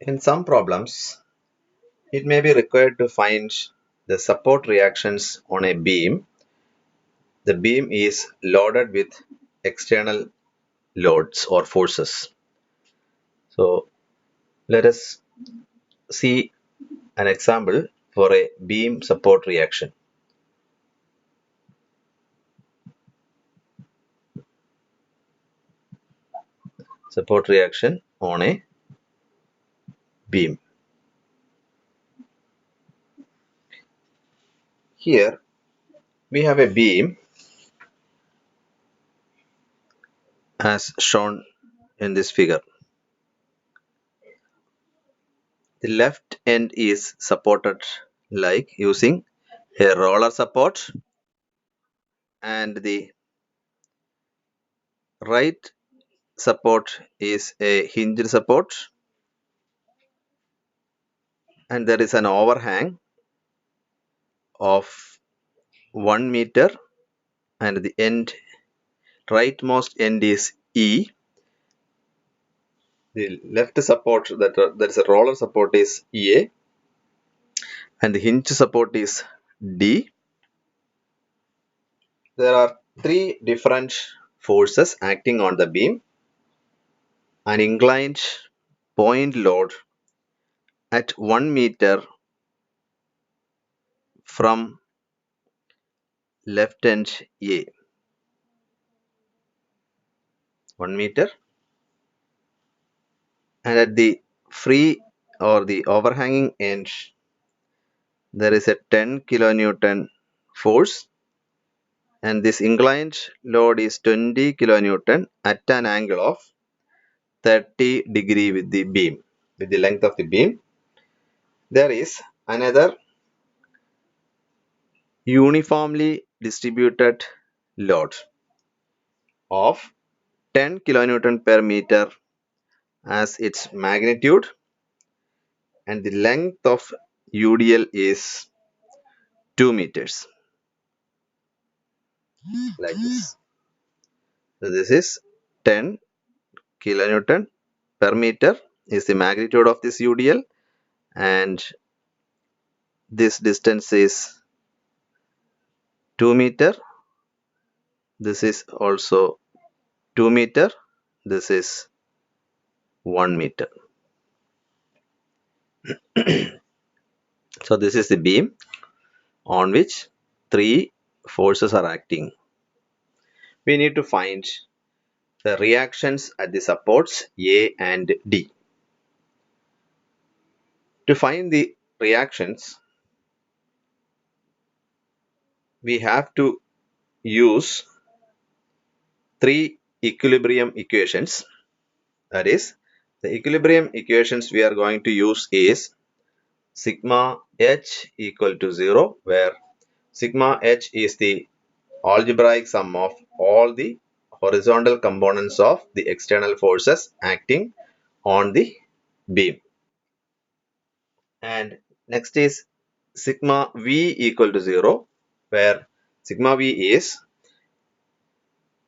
In some problems, it may be required to find the support reactions on a beam. The beam is loaded with external loads or forces. So let us see an example for a beam support reaction. Support reaction on a beam. Here we have a beam as shown in this figure. The left end is supported like using a roller support, and the right support is a hinged support, and there is an overhang of 1 meter, and the end rightmost end is E. The left support, that is a roller support, is A, and the hinge support is D. There are three different forces acting on the beam. An inclined point load at 1 meter from left end A. 1 meter, and at the free or the overhanging end there is a 10 kilonewton force, and this inclined load is 20 kilonewton at an angle of 30 degree with the beam, with the length of the beam. There is another uniformly distributed load of 10 kilonewton per meter as its magnitude, and the length of UDL is 2 meters, like this. So this is 10 kilonewton per meter is the magnitude of this UDL, and this distance is 2 meter. This is also 2 meter. This is 1 meter. So this is the beam on which three forces are acting. We need to find the reactions at the supports A and D. To find the reactions, we have to use three equilibrium equations. That is, the equilibrium equations we are going to use is sigma h equal to 0, where sigma h is the algebraic sum of all the horizontal components of the external forces acting on the beam. And next is sigma v equal to 0, where sigma v is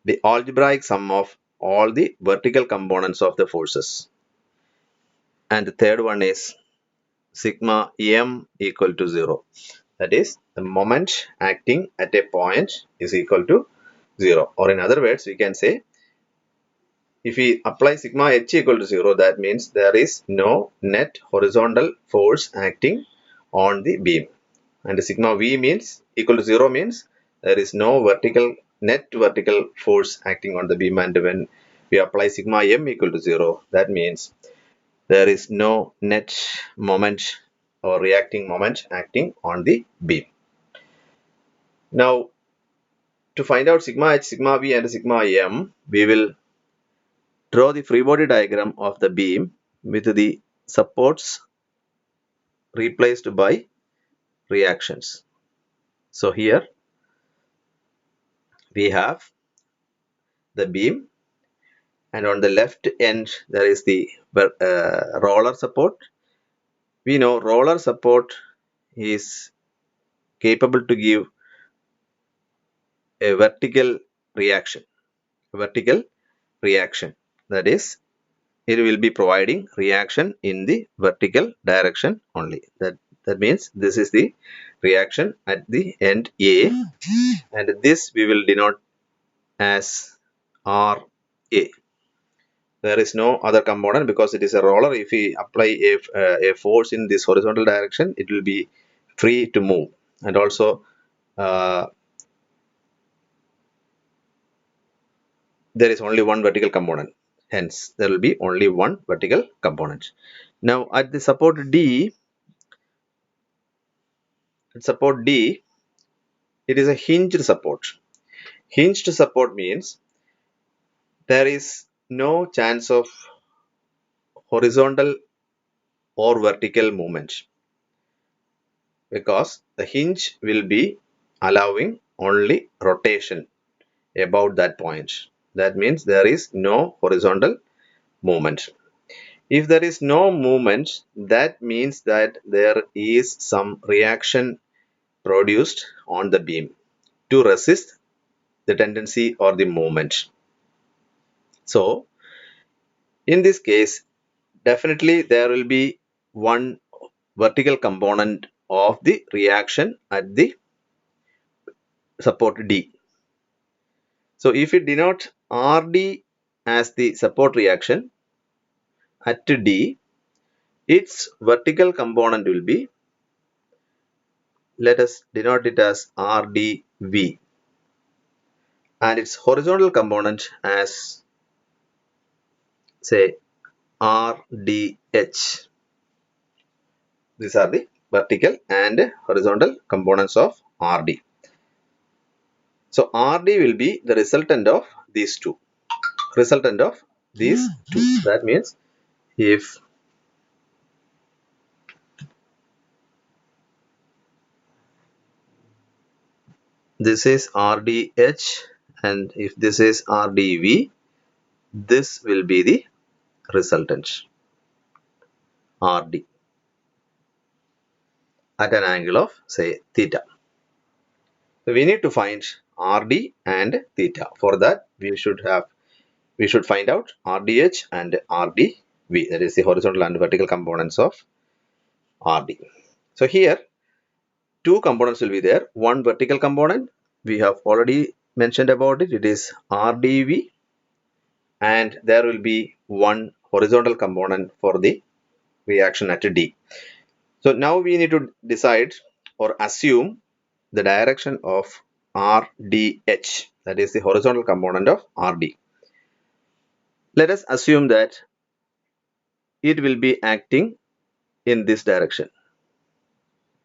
the algebraic sum of all the vertical components of the forces. And the third one is sigma m equal to 0. That is, the moment acting at a point is equal to 0. Or in other words, we can say, if we apply sigma h equal to 0, that means there is no net horizontal force acting on the beam. And sigma v means equal to 0 means there is no net vertical force acting on the beam. And when we apply sigma m equal to 0, that means there is no net moment or reacting moment acting on the beam. Now, to find out sigma h, sigma v and sigma m, we will draw the free body diagram of the beam with the supports replaced by reactions. So here we have the beam, and on the left end there is the roller support. We know roller support is capable to give a vertical reaction. That is, it will be providing reaction in the vertical direction only. That means this is the reaction at the end A, and this we will denote as RA. There is no other component because it is a roller. If we apply a force in this horizontal direction, it will be free to move. And also there is only one vertical component. Hence, there will be only one vertical component. Now, at the support D, it is a hinged support. Hinged support means there is no chance of horizontal or vertical movement because the hinge will be allowing only rotation about that point. That means there is no horizontal movement. If there is no movement, that means that there is some reaction produced on the beam to resist the tendency or the movement. So, in this case, definitely there will be one vertical component of the reaction at the support D. So, if we denote RD as the support reaction at D, its vertical component will be, let us denote it as RDV, and its horizontal component as, say, RDH. These are the vertical and horizontal components of RD. So RD will be the resultant of these two. Resultant of these two. That means if this is RDH and if this is RDV, this will be the resultant RD at an angle of, say, theta. So we need to find RD and theta. For that, we should find out RDH and RDV. That is the horizontal and vertical components of RD. So here, two components will be there. One vertical component, we have already mentioned about it. It is RDV, and there will be one horizontal component for the reaction at D. So now we need to decide or assume the direction of RDH, that is the horizontal component of RD. Let us assume that it will be acting in this direction.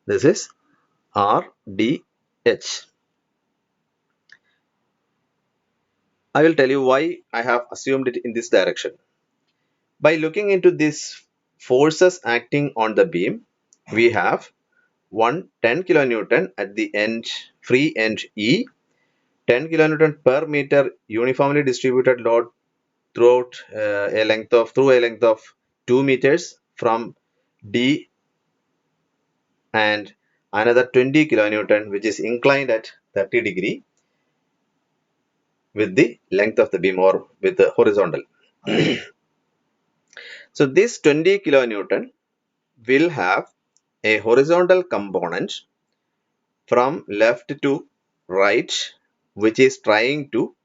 This is RDH. I will tell you why I have assumed it in this direction. By looking into these forces acting on the beam, we have one 10 kilonewton at the end, free end E, 10 kilonewton per meter uniformly distributed load throughout a length of 2 meters from D, and another 20 kilonewton which is inclined at 30 degree with the length of the beam or with the horizontal. So this 20 kilonewton will have a horizontal component from left to right which is trying to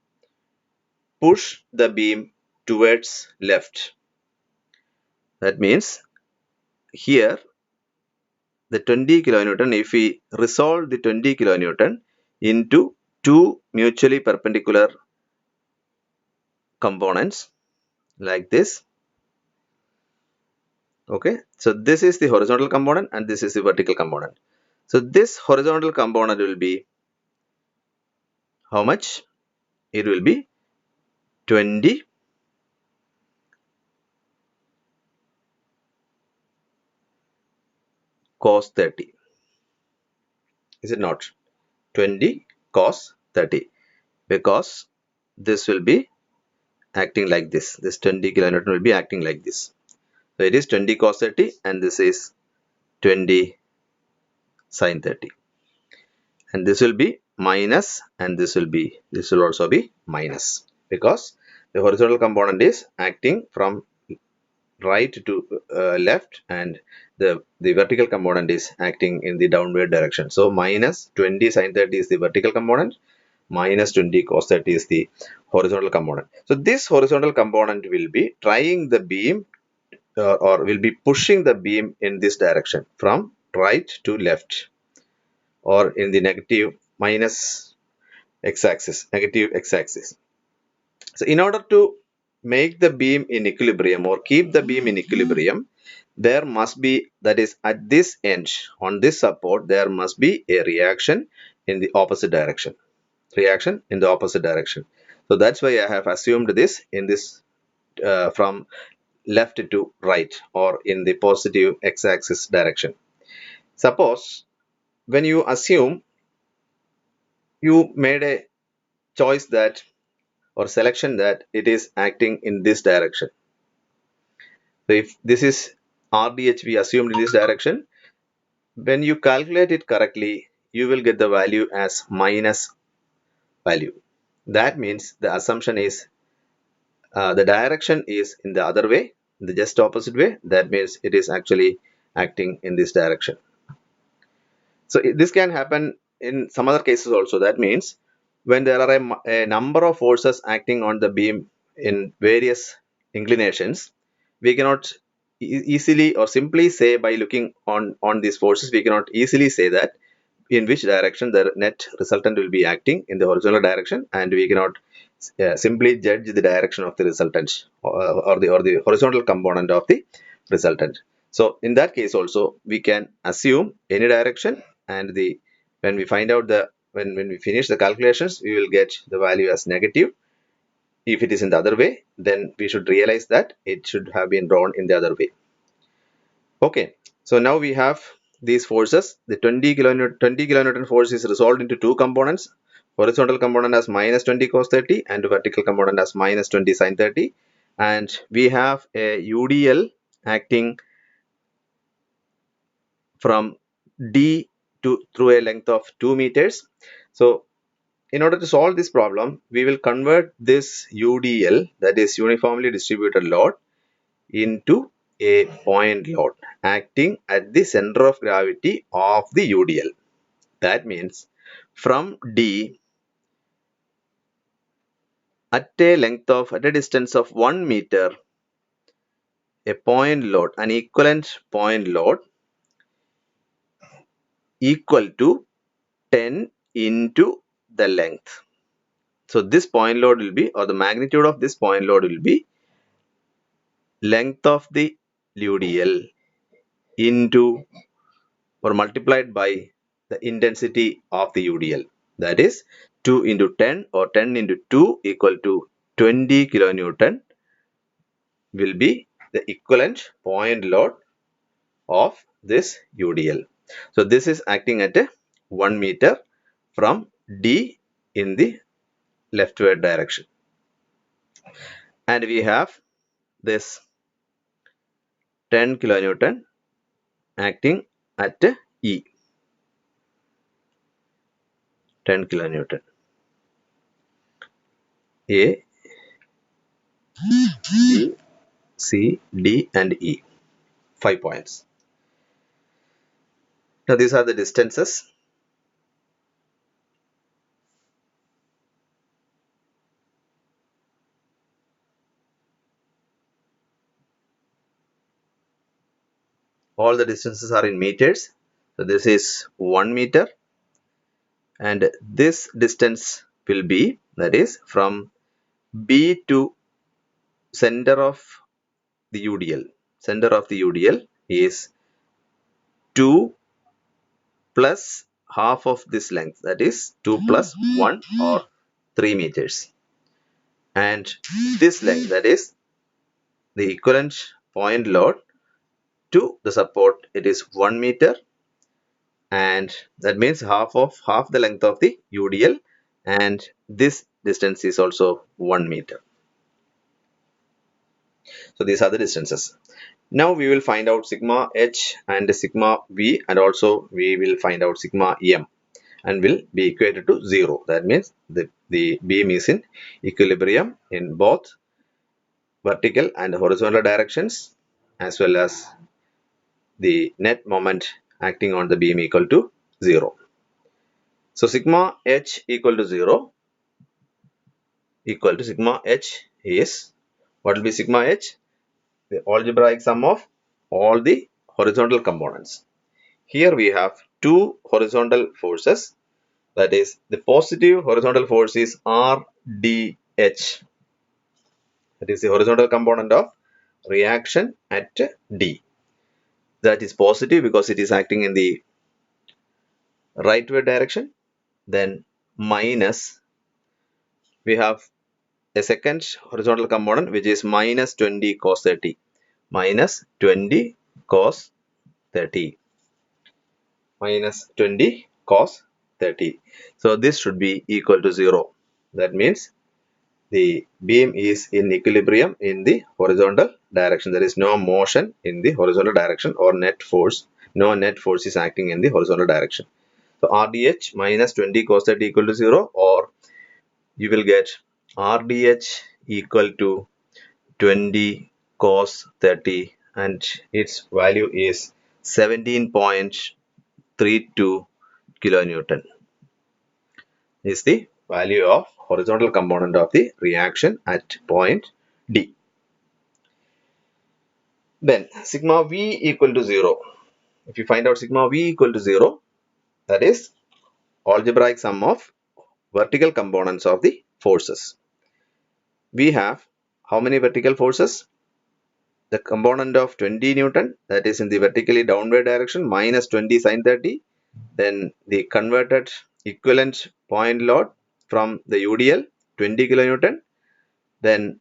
push the beam towards left. That means here the 20 kilonewton, if we resolve the 20 kilonewton into two mutually perpendicular components like this. Okay, so this is the horizontal component and this is the vertical component. So this horizontal component will be how much? It will be 20 cos 30. Is it not? 20 cos 30, because this will be acting like this. This 20 kilonewton will be acting like this. So it is 20 cos 30 and this is 20 sin 30. And this will be minus and this will also be minus because the horizontal component is acting from right to left, and the vertical component is acting in the downward direction. So minus 20 sine 30 is the vertical component, minus 20 cos 30 is the horizontal component. So this horizontal component will be trying the beam, or will be pushing the beam in this direction from right to left, or in the negative minus x-axis, negative x-axis. So in order to make the beam in equilibrium or keep the beam in equilibrium, there must be, that is at this end on this support, there must be a reaction in the opposite direction. Reaction in the opposite direction. So that's why I have assumed this in this from left to right, or in the positive x-axis direction. Suppose when you assume, you made a choice that, or selection that it is acting in this direction. So if this is RDH we assumed in this direction, when you calculate it correctly, you will get the value as minus value. That means the assumption is the direction is in the other way, the just opposite way. That means it is actually acting in this direction. So this can happen in some other cases also. That means when there are a number of forces acting on the beam in various inclinations, we cannot easily or simply say, by looking on these forces, we cannot easily say that in which direction the net resultant will be acting in the horizontal direction, and we cannot simply judge the direction of the resultant, or the horizontal component of the resultant. So in that case also we can assume any direction, and the when we find out the when we finish the calculations, we will get the value as negative. If it is in the other way, then we should realize that it should have been drawn in the other way. Okay, so now we have these forces. The 20 kilonewton force is resolved into two components. Horizontal component as minus 20 cos 30, and vertical component as minus 20 sin 30. And we have a UDL acting from D to through a length of 2 meters. So in order to solve this problem, we will convert this UDL, that is uniformly distributed load, into a point load acting at the center of gravity of the UDL. That means from D, at a distance of 1 meter, a point load, an equivalent point load equal to 10 into the length. So this point load will be, or the magnitude of this point load will be, length of the UDL into, or multiplied by, the intensity of the UDL. That is 2 into 10, or 10 into 2 equal to 20 kilonewton will be the equivalent point load of this UDL. So this is acting at a 1 meter from D in the leftward direction. And we have this 10 kilonewton acting at E. 10 kilonewton. A, B, C, D and E. 5 points. Now these are the distances. All the distances are in meters. So this is 1 meter, and this distance will be, that is from B to center of the UDL. Center of the UDL is 2 plus half of this length, that is 2 plus 1, or 3 meters. And this length, that is the equivalent point load to the support, it is 1 meter, and that means half the length of the UDL, and this distance is also 1 meter. So these are the distances. Now we will find out sigma h and sigma v, and also we will find out sigma m, and will be equated to 0. That means the beam is in equilibrium in both vertical and horizontal directions, as well as the net moment acting on the beam equal to 0. So sigma h equal to 0 equal to sigma h is, what will be sigma h? The algebraic sum of all the horizontal components. Here we have two horizontal forces, that is the positive horizontal force is RDH, that is the horizontal component of reaction at D. That is positive because it is acting in the rightward direction. Then minus, we have a second horizontal component which is minus 20 cos 30, minus 20 cos 30, minus 20 cos 30. So this should be equal to 0. That means the beam is in equilibrium in the horizontal direction. There is no motion in the horizontal direction or net force. No net force is acting in the horizontal direction. So RDH minus 20 cos 30 equal to 0, or you will get RDH equal to 20 cos 30 and its value is 17.32 kilonewton is the value of horizontal component of the reaction at point D. Then sigma V equal to 0. If you find out sigma V equal to 0, that is algebraic sum of vertical components of the forces. We have how many vertical forces? The component of 20 Newton, that is in the vertically downward direction, minus 20 sine 30. Then the converted equivalent point load from the UDL, 20 kilonewton. Then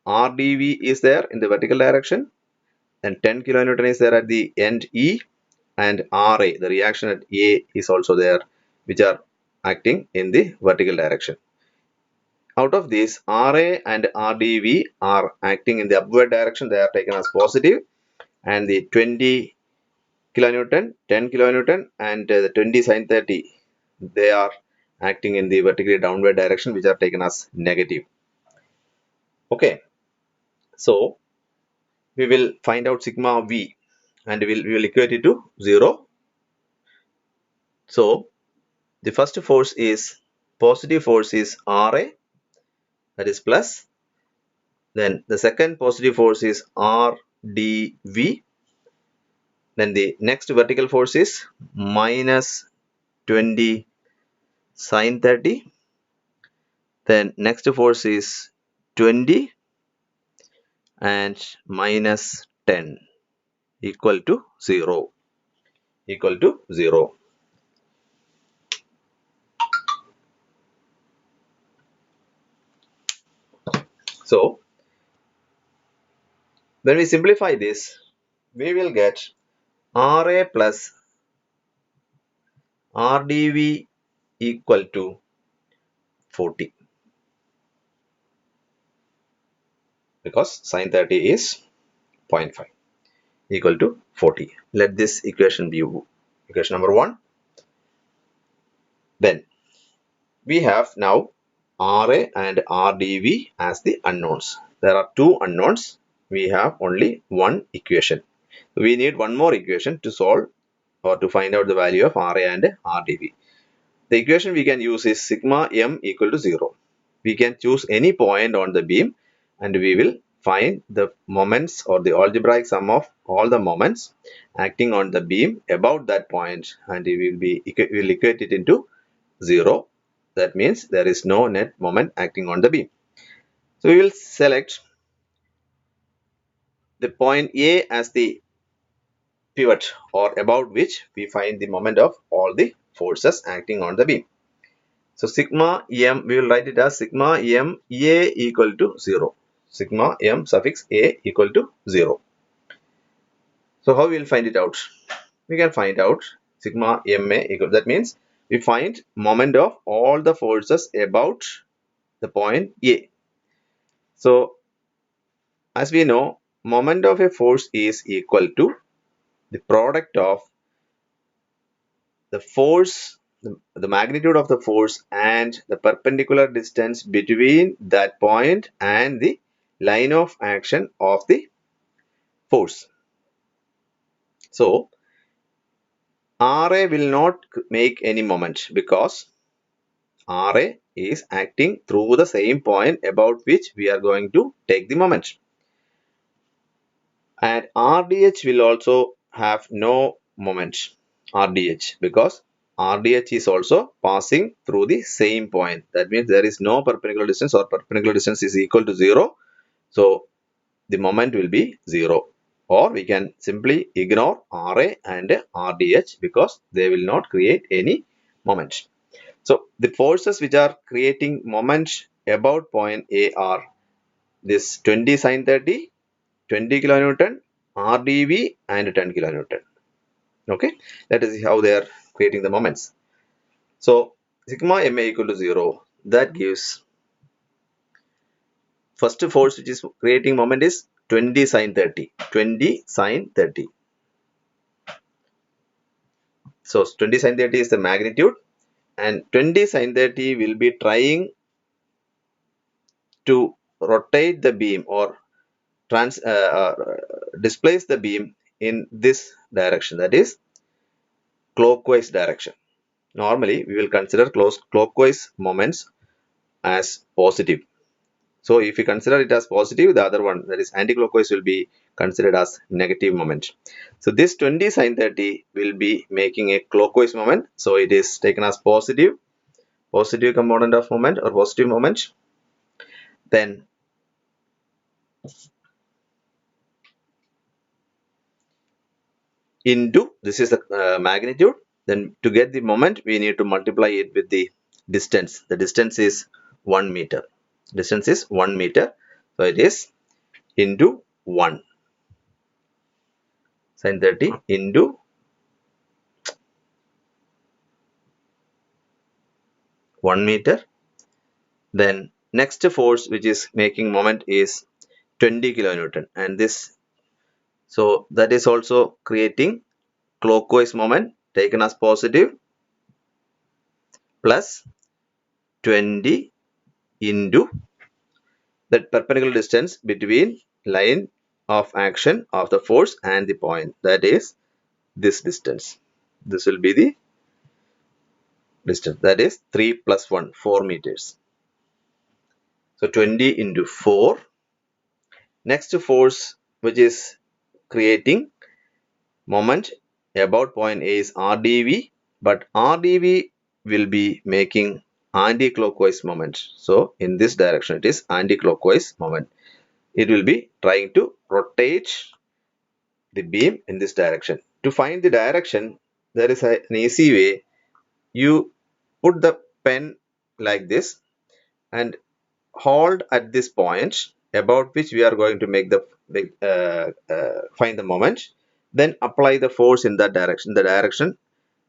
RDV is there in the vertical direction. Then 10 kilonewton is there at the end E. And RA, the reaction at A, is also there, which are acting in the vertical direction. Out of these, RA and RDV are acting in the upward direction. They are taken as positive. And the 20 kilonewton, 10 kilonewton, and the 20 sine 30, they are acting in the vertically downward direction, which are taken as negative. Okay. So we will find out sigma V and we will equate it to 0. So the first force is, positive force is RA, that is plus. Then the second positive force is RDV. Then the next vertical force is minus 20 sine 30. Then next force is 20 and minus 10 equal to 0. Equal to 0. So when we simplify this, we will get RA plus RDV equal to 40, because sine 30 is 0.5 equal to 40. Let this equation be equation number 1. Then we have now RA and RDV as the unknowns. There are two unknowns. We have only one equation. We need one more equation to solve or to find out the value of RA and RDV. The equation we can use is sigma m equal to 0. We can choose any point on the beam and we will find the moments or the algebraic sum of all the moments acting on the beam about that point, and we will equate it into 0. That means there is no net moment acting on the beam. So we will select the point A as the pivot or about which we find the moment of all the forces acting on the beam. So sigma m, we will write it as sigma m A equal to 0. Sigma m suffix A equal to 0. So how we will find it out? We can find out sigma ma equal, that means we find moment of all the forces about the point A. So as we know, moment of a force is equal to the product of the force, the magnitude of the force and the perpendicular distance between that point and the line of action of the force. So RA will not make any moment because RA is acting through the same point about which we are going to take the moment. And RDH will also have no moment, RDH, because RDH is also passing through the same point. That means there is no perpendicular distance, or perpendicular distance is equal to 0. So the moment will be 0. Or we can simply ignore RA and RDH because they will not create any moment. So the forces which are creating moment about point A are this 20 sine 30, 20 kilonewton, RdV and 10 kilonewton. Okay, that is how they are creating the moments. So sigma ma equal to 0. That gives first force which is creating moment is 20 sine 30. 20 sine 30. So 20 sine 30 is the magnitude, and 20 sine 30 will be trying to rotate the beam or displace the beam in this direction, that is clockwise direction. Normally we will consider clockwise moments as positive. So if we consider it as positive, the other one, that is anti-clockwise, will be considered as negative moment. So this 20 sine 30 will be making a clockwise moment. So it is taken as positive component of moment or positive moment. Then into, this is the magnitude. Then to get the moment, we need to multiply it with the distance. The distance is 1 meter. Distance is 1 meter. So it is into 1. Sine 30 into 1 meter. Then next force which is making moment is 20 kilonewton, and this, so that is also creating clockwise moment taken as positive, plus 20 into the perpendicular distance between line of action of the force and the point, that is this distance. This will be the distance, that is 3 plus 1, 4 meters. So 20 into 4. Next force which is creating moment about point A is RdV, but RdV will be making anti-clockwise moment. So in this direction it is anti-clockwise moment. It will be trying to rotate the beam in this direction. To find the direction, there is an easy way. You put the pen like this and hold at this point about which we are going to make the find the moment, then apply the force in that direction, the direction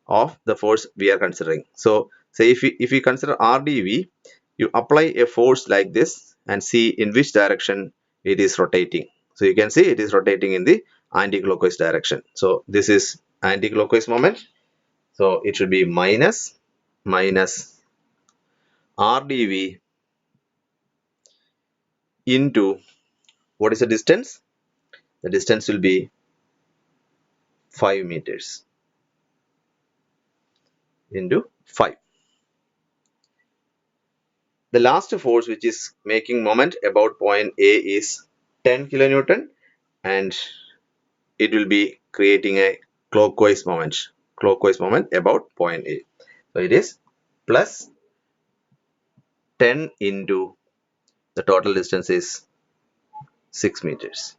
of the force we are considering. So say if we consider RdV, you apply a force like this and see in which direction it is rotating. So you can see it is rotating in the anti-clockwise direction. So this is anti-clockwise moment. So it should be minus RdV into, what is the distance? The distance will be 5 meters into 5. The last force which is making moment about point A is 10 kilonewton, and it will be creating a clockwise moment about point A. So it is plus 10 into the total distance is 6 meters.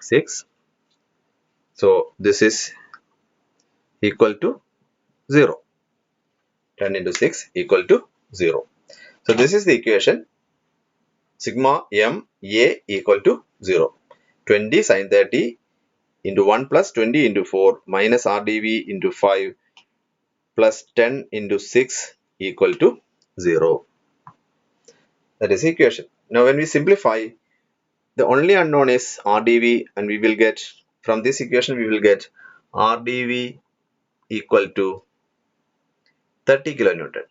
6. So this is equal to 0. 10 into 6 equal to 0. So this is the equation. Sigma m a equal to 0. 20 sine 30 into 1 plus 20 into 4 minus RdV into 5 plus 10 into 6 equal to 0. That is the equation. Now when we simplify, the only unknown is RdV, and we will get, from this equation we will get RdV equal to 30 kilonewton.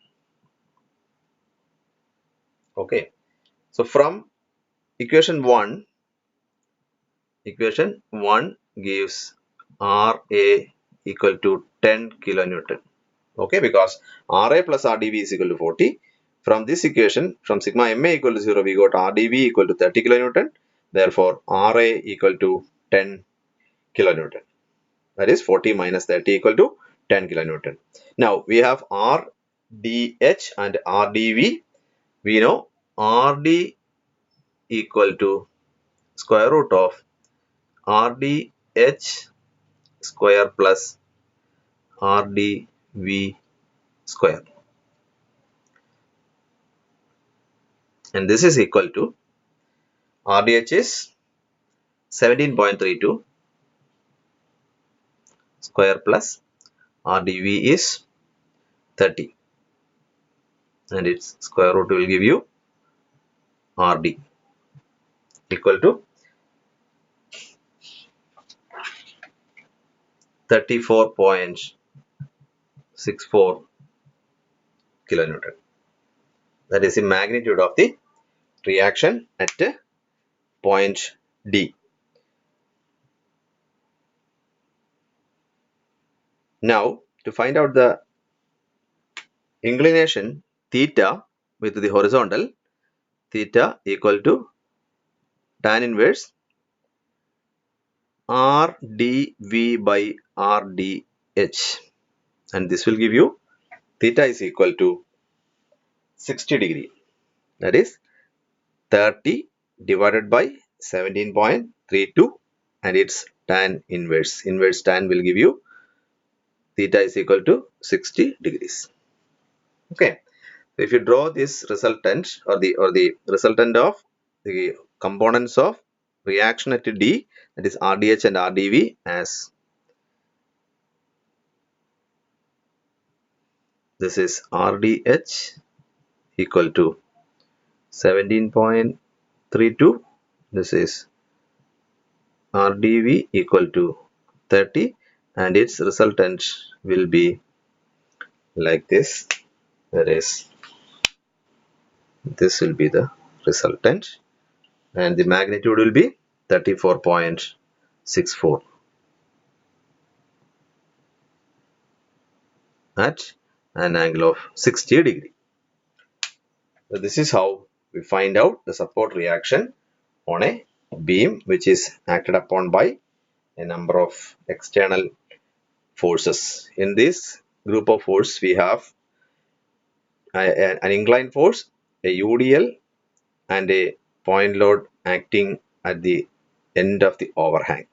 Okay, so from equation 1 gives Ra equal to 10 kilonewton. Okay, because Ra plus Rdv is equal to 40. From this equation, from sigma Ma equal to 0, we got Rdv equal to 30 kilonewton. Therefore, Ra equal to 10 kilonewton. That is 40 minus 30 equal to 10 kilonewton. Now, we have Rdh and Rdv. We know Rd equal to square root of Rdh square plus Rdv square. And this is equal to Rdh is 17.32 square plus Rdv is 30, and its square root will give you Rd equal to 34.64 kilonewton. That is the magnitude of the reaction at point D. Now, to find out the inclination theta with the horizontal, theta equal to tan inverse Rdv by Rdh, and this will give you theta is equal to 60 degree. That is 30 divided by 17.32, and its tan inverse. Inverse tan will give you theta is equal to 60 degrees. Okay. So if you draw this resultant or the resultant of the components of reaction at D, that is Rdh and Rdv, as this is Rdh equal to 17.32, this is Rdv equal to 30, and its resultant will be like this. That is, this will be the resultant, and the magnitude will be 34.64 at an angle of 60 degree. So this is how we find out the support reaction on a beam which is acted upon by a number of external forces. In this group of force, we have an inclined force, a UDL, and a point load acting at the end of the overhang.